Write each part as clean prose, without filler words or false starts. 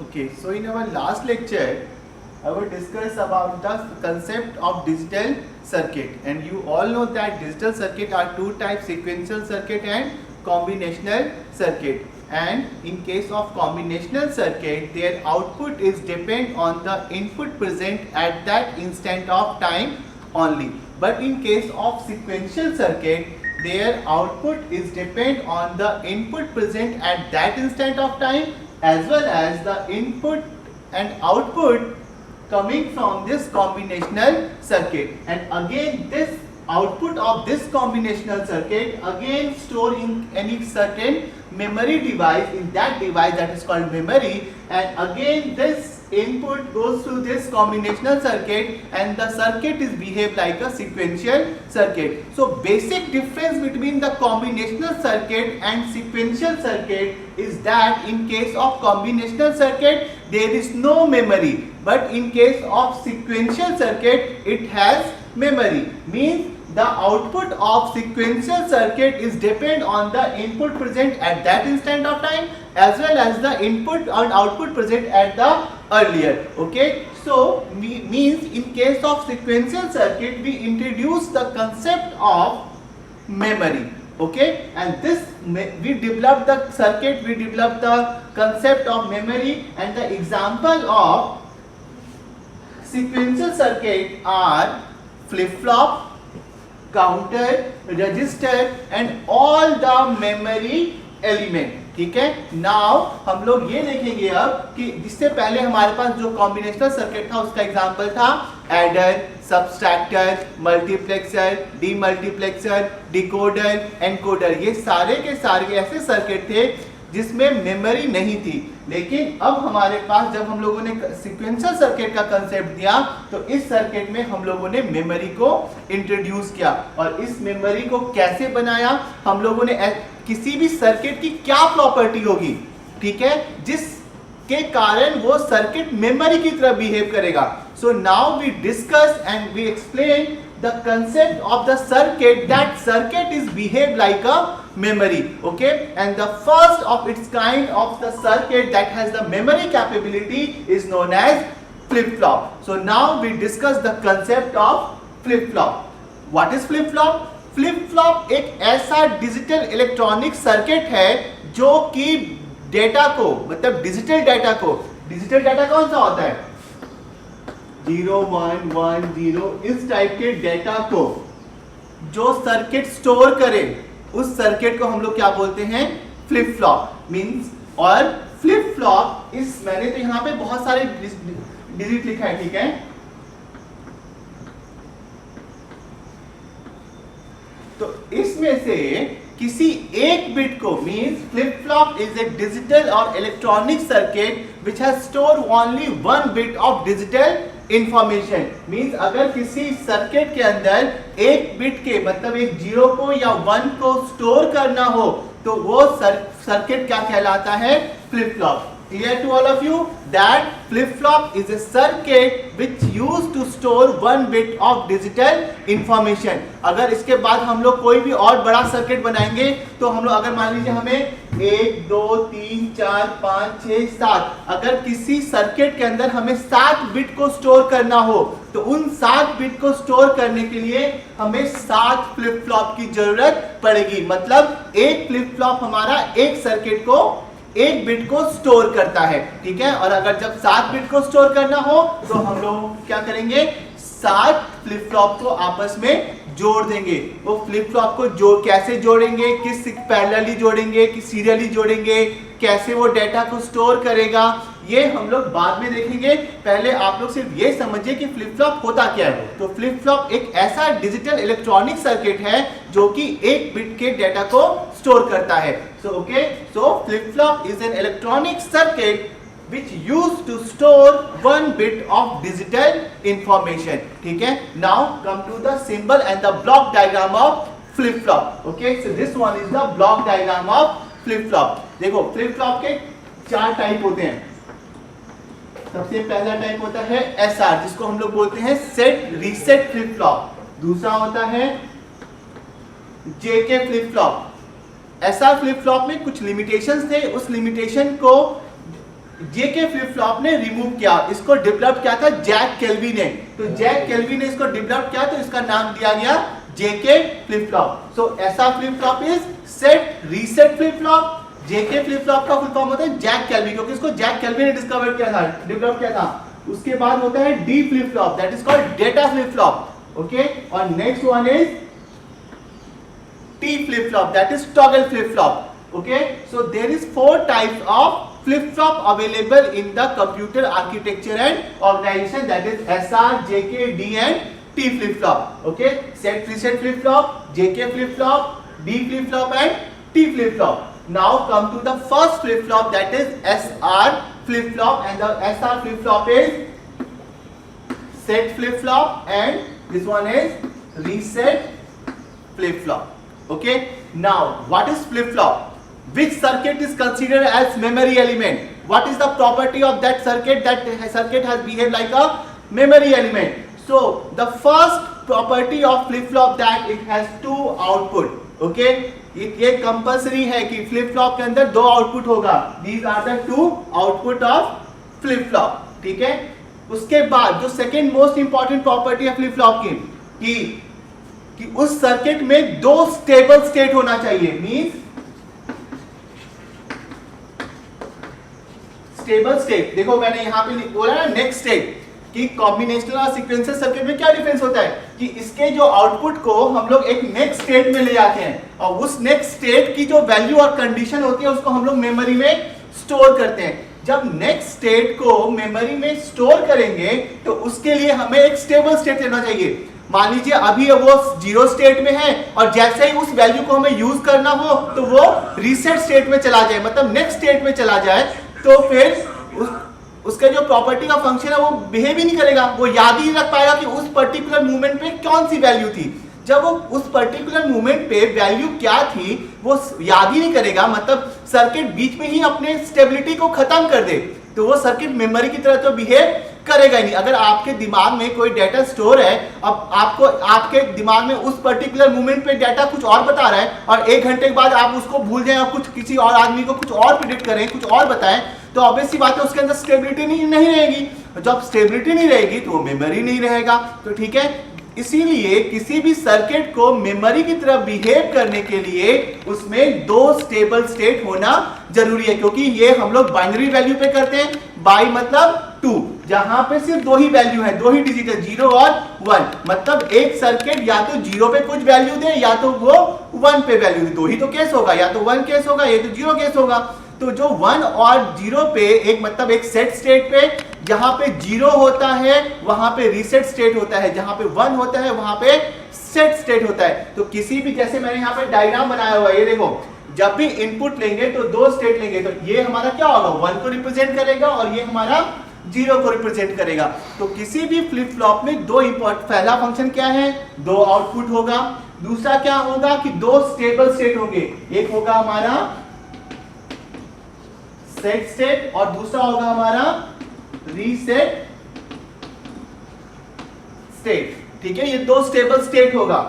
Okay, so in our last lecture, I will discuss about the concept of digital circuit, and you all know that digital circuit are two types: sequential circuit and combinational circuit. And in case of combinational circuit, their output is depend on the input present at that instant of time only. But in case of sequential circuit, their output is depend on the input present at that instant of time, as well as the input and output coming from this combinational circuit. And again, this output of this combinational circuit again store in any certain memory device, in that device that is called memory, and again this input goes to this combinational circuit, and the circuit is behave like a sequential circuit. So basic difference between the combinational circuit and sequential circuit is that in case of combinational circuit there is no memory, but in case of sequential circuit it has memory. Means the output of sequential circuit is depend on the input present at that instant of time, as well as the input and output present at the earlier. Okay, so means in case of sequential circuit we introduce the concept of memory. Okay, and this we develop the circuit, we develop the concept of memory, and the example of sequential circuit are flip-flop, counter, register and all the memory element. ठीक है, now हम लोग ये देखेंगे अब कि जिससे पहले हमारे पास जो कॉम्बिनेशनल सर्किट था उसका एग्जांपल था adder, subtractor, multiplexer, demultiplexer, decoder, encoder. ये सारे के सारे ऐसे सर्किट थे जिसमें मेमोरी नहीं थी. लेकिन अब हमारे पास जब हम लोगों ने सीक्वेंशियल सर्किट का कंसेप्ट दिया तो इस सर्किट में हम लोगों ने मेमोरी को इंट्रोड्यूस किया. और इस मेमोरी को कैसे बनाया, हम लोगों ने किसी भी सर्किट की क्या प्रॉपर्टी होगी, ठीक है, जिसके कारण वो सर्किट मेमोरी की तरह बिहेव करेगा. So now we discuss and we explain the concept of the circuit, that circuit is behave like a memory. Okay, and the first of its kind of the circuit that has the memory capability is known as flip flop. So now we discuss the concept of flip flop. What is flip flop? flip flop एक ऐसा digital electronic circuit है जो कि data को, मतलब digital data को, digital data कौन सा होता है 0 1 1 0, इस टाइप के डेटा को जो सर्किट स्टोर करे उस सर्किट को हम लोग क्या बोलते हैं, फ्लिप फ्लॉप. मींस और फ्लिप फ्लॉप इस, मैंने तो यहां पे बहुत सारे डिजिट लिखा है, ठीक है, तो इसमें से किसी एक बिट को, means flip flop is a digital और electronic circuit which has store only one bit of digital information. Means अगर किसी सर्किट के अंदर एक बिट के, मतलब एक 0 को या 1 को स्टोर करना हो तो वो सर्किट क्या कहलाता है, flip flop. Clear to all of you that flip flop is a circuit which used to store one bit of digital information. अगर इसके बाद हम लोग कोई भी और बड़ा सर्किट बनाएंगे तो हम लोग, अगर मान लीजिए हमें 1 2 3 4 5 6 7, अगर किसी सर्किट के अंदर हमें 7 बिट को स्टोर करना हो तो उन 7 बिट को स्टोर करने के लिए हमें 7 फ्लिप फ्लॉप की जरूरत पड़ेगी. मतलब एक फ्लिप फ्लॉप हमारा एक सर्किट को एक बिट को स्टोर करता है. ठीक है, और अगर जब 7 बिट को स्टोर करना हो तो हम लोग क्या करेंगे, 7 फ्लिप फ्लॉप को आपस में जोड़ देंगे. वो फ्लिप फ्लॉप को कैसे जोड़ेंगे, किस पैरेलली जोड़ेंगे, किस सीरियली जोड़ेंगे, कैसे वो डेटा को स्टोर करेगा, ये हम लोग बाद में देखेंगे. पहले आप लोग सिर्फ ये समझिए कि फ्लिप फ्लॉप होता क्या है. तो फ्लिप फ्लॉप एक ऐसा डिजिटल इलेक्ट्रॉनिक सर्किट है जो कि एक बिट के डेटा को स्टोर करता है. So okay, so flip flop is an electronic circuit which used to store one bit of digital information. ठीक है, now come to the symbol and the block diagram of flip flop. Okay, so this one is the block diagram of flip flop. देखो flip flop के 4 type होते हैं. सबसे पहला type होता है SR, जिसको हम लोग बोलते हैं सेट रीसेट फ्लिप फ्लॉप. दूसरा होता है JK flip flop. SR flip flop में कुछ लिमिटेशंस थे, उस लिमिटेशन को जेके फ्लिप फ्लॉप ने रिमूव किया, इसको डेवलप किया था जैक केल्वी ने। तो जैक केल्वी ने इसको डेवलप किया तो इसका नाम दिया गया जेके फ्लिप फ्लॉप। सो ऐसा flip flop is set reset flip flop. JK flip flop का फुल फॉर्म होता है जैक केल्वी, क्योंकि इसको जैक केल्वी ने डिस्कवर किया था, डेवलप किया था। उसके बाद होता है D flip flop, that is called data flip flop. Okay, और next one is T flip flop, that is toggle flip flop. Okay, so there is 4 types of flip-flop available in the computer architecture and organization, that is SR, JK, D and T flip-flop. Okay, set reset flip-flop, JK flip-flop, D flip-flop and T flip-flop. Now come to the first flip-flop, that is SR flip-flop, and the SR flip-flop is set flip-flop and this one is reset flip-flop. Okay, now what is flip-flop? Which circuit is considered as memory element? What is the property of that circuit? That circuit has behaved like a memory element. So the first property of flip flop that it has 2 output. Okay, ये compulsory है कि flip flop के अंदर 2 output होगा। These are the 2 output of flip flop. ठीक है, उसके बाद जो सेकेंड मोस्ट इंपॉर्टेंट प्रॉपर्टी है फ्लिप फ्लॉप की कि उस सर्किट में 2 स्टेबल स्टेट होना चाहिए। मींस स्टेबल स्टेट, देखो मैंने यहां पे बोला ना नेक्स्ट स्टेट कि कॉम्बिनेशनल और सीक्वेंशियल सर्किट में क्या डिफरेंस होता है कि इसके जो आउटपुट को हम लोग एक नेक्स्ट स्टेट में ले जाते हैं और उस नेक्स्ट स्टेट की जो वैल्यू और कंडीशन होती है उसको हम लोग मेमोरी में स्टोर करते हैं। जब नेक्स्ट स्टेट को मेमोरी में स्टोर करेंगे तो उसके लिए हमें एक स्टेबल स्टेट लेना चाहिए। मान लीजिए अभी वो 0 स्टेट में है और जैसे ही उस वैल्यू को हमें यूज करना हो तो वो रीसेट स्टेट में चला जाए, मतलब नेक्स्ट स्टेट में चला जाए, तो फिर उसका जो प्रॉपर्टी का फंक्शन है वो बिहेव ही नहीं करेगा, वो याद ही नहीं रख पाएगा कि उस पर्टिकुलर मूवमेंट पे कौन सी वैल्यू थी। जब वो उस पर्टिकुलर मूवमेंट पे वैल्यू क्या थी वो याद ही नहीं करेगा, मतलब सर्किट बीच में ही अपने स्टेबिलिटी को खत्म कर दे, तो वो सर्किट मेमोरी की तरह तो बिहेव करेगा ही नहीं। अगर आपके दिमाग में कोई डाटा स्टोर है, अब आपको आपके दिमाग में उस पर्टिकुलर मोमेंट पे डाटा कुछ और बता रहा है और 1 घंटे के बाद आप उसको भूल जाएं और कुछ किसी और आदमी को कुछ और प्रेडिक्ट करें, कुछ और बताएं, तो ऑब्वियस सी बात है उसके अंदर स्टेबिलिटी नहीं रहेगी। जब स्टेबिलिटी नहीं रहेगी तो वो मेमोरी नहीं रहेगा। तो ठीक है, इसीलिए किसी भी सर्किट को मेमोरी की तरह बिहेव करने के लिए उसमें 2 स्टेबल स्टेट होना जरूरी है, क्योंकि ये हम लोग बाइनरी वैल्यू पे करते हैं। बाई मतलब 2, जहां पे सिर्फ 2 ही वैल्यू है, 2 ही डिजिट है, 0 और 1। मतलब एक सर्किट या तो 0 पे कुछ वैल्यू दे या तो वो 1 पे वैल्यू दे, 2 ही तो केस होगा, या तो 1 केस होगा या तो 0 केस होगा। तो जो 1 और 0 पे एक मतलब एक सेट स्टेट पे जहां पे 0 होता है वहां पे रीसेट स्टेट होता है, जहां पे 1 होता है वहां पे सेट स्टेट होता है। तो किसी भी, जैसे मैंने यहाँ पे डायग्राम बनाया हुआ है, ये देखो, जब भी इनपुट लेंगे तो 2 स्टेट लेंगे, तो ये हमारा क्या होगा, 1 को रिप्रेजेंट करेगा और ये हमारा 0 को रिप्रेजेंट करेगा। तो किसी भी फ्लिप फ्लॉप में 2 इंपॉर्टेंट, पहला फंक्शन क्या है, 2 आउटपुट होगा, दूसरा क्या होगा कि 2 स्टेबल स्टेट होंगे, एक होगा हमारा सेट स्टेट और दूसरा होगा हमारा रीसेट स्टेट। ठीक है, ये 2 स्टेबल स्टेट होगा,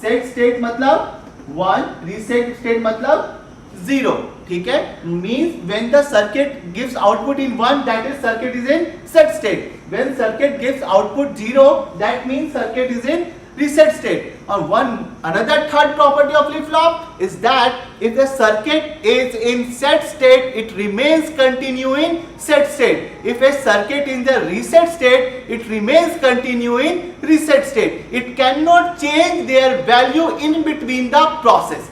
सेट स्टेट मतलब 1, रीसेट स्टेट मतलब 0। ठीक है, means when the circuit gives output in 1 that is circuit is in set state, when circuit gives output 0 that means circuit is in reset state. And another third property of flip flop is that if the circuit is in set state, it remains continue in set state. If a circuit in the reset state, it remains continue in reset state. It cannot change their value in between the process.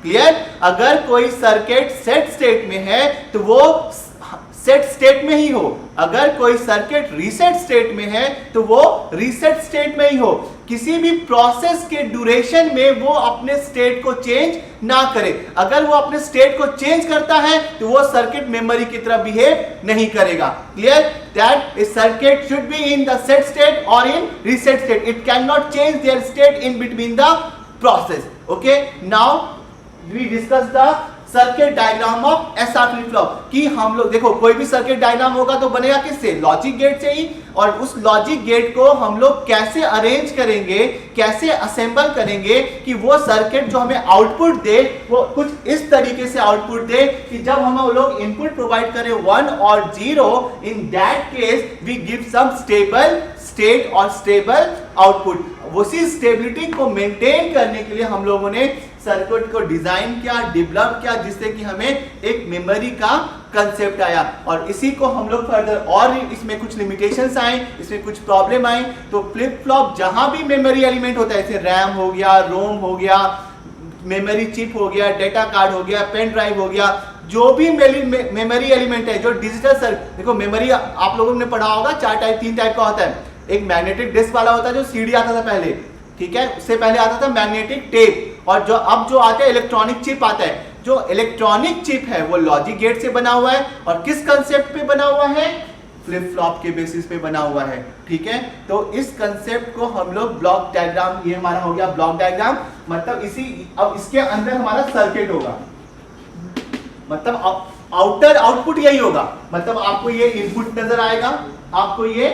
Clear? अगर कोई circuit set state में है तो वो set state में ही हो, अगर कोई सर्किट रीसेट स्टेट में है तो वो रीसेट स्टेट में ही हो। किसी भी प्रोसेस के ड्यूरेशन में वो अपने स्टेट को चेंज ना करे। अगर वो अपने स्टेट को चेंज करता है तो वो सर्किट मेमोरी की तरह बिहेव नहीं करेगा। Clear? That a circuit should be in the set state और in reset state, it can not change their state in between the process. Okay, now we discuss the circuit diagram of SR flip flop कि हम लोग देखो कोई भी circuit diagram होगा तो बनेगा किससे, लॉजिक गेट से ही, और उस लॉजिक गेट को हम लोग कैसे अरेंज करेंगे, कैसे असेंबल करेंगे कि वो सर्किट जो हमें आउटपुट दे वो कुछ इस तरीके से आउटपुट दे कि जब हम लोग इनपुट प्रोवाइड करें 1 और 0, in that case we give some stable state और स्टेबल आउटपुट। उसी स्टेबिलिटी को मेंटेन करने के लिए हम लोगों ने सर्किट को डिजाइन किया, डेवलप किया, जिससे कि हमें एक मेमोरी का कंसेप्ट आया। और इसी को हम लोग फर्दर और इसमें कुछ लिमिटेशंस आए, इसमें कुछ प्रॉब्लम आई, तो फ्लिप फ्लॉप जहां भी मेमोरी एलिमेंट होता है, जैसे रैम हो गया, रोम हो गया, मेमोरी चिप हो गया, डेटा कार्ड हो गया, पेन ड्राइव हो गया, जो भी मेमोरी एलिमेंट है जो डिजिटल देखो मेमोरी आप लोगों ने पढ़ा होगा 3 टाइप का होता है। एक मैग्नेटिक डिस्क वाला होता है जो सीडी आता था पहले, ठीक है, उससे पहले आता था मैग्नेटिक टेप, और जो अब जो आता है इलेक्ट्रॉनिक चिप आता है। जो इलेक्ट्रॉनिक चिप है वो लॉजिक गेट से बना हुआ है, और किस कंसेप्ट पे बना हुआ है, फ्लिप फ्लॉप के बेसिस पे बना हुआ है, ठीक है। तो इस कंसेप्ट को हम लोग ब्लॉक डायग्राम, ये हमारा हो गया ब्लॉक डायग्राम, मतलब अब इसके अंदर हमारा सर्किट होगा, मतलब आउटर आउटपुट यही होगा, मतलब आपको ये इनपुट नजर आएगा, आपको ये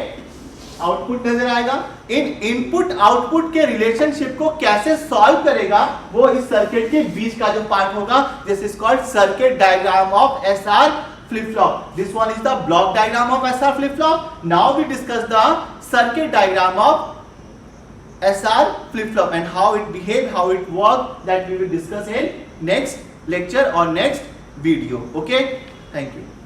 आउटपुट नजर आएगा। इन इनपुट आउटपुट के रिलेशनशिप को कैसे सॉल्व करेगा वो इस सर्किट के बीच का जो पार्ट होगा, this is called circuit diagram of SR flip flop. This one is the block diagram of SR flip flop. Now we discuss the circuit diagram of SR flip-flop and how it behave, how it work, that we will discuss in next lecture or next video. Okay, thank you.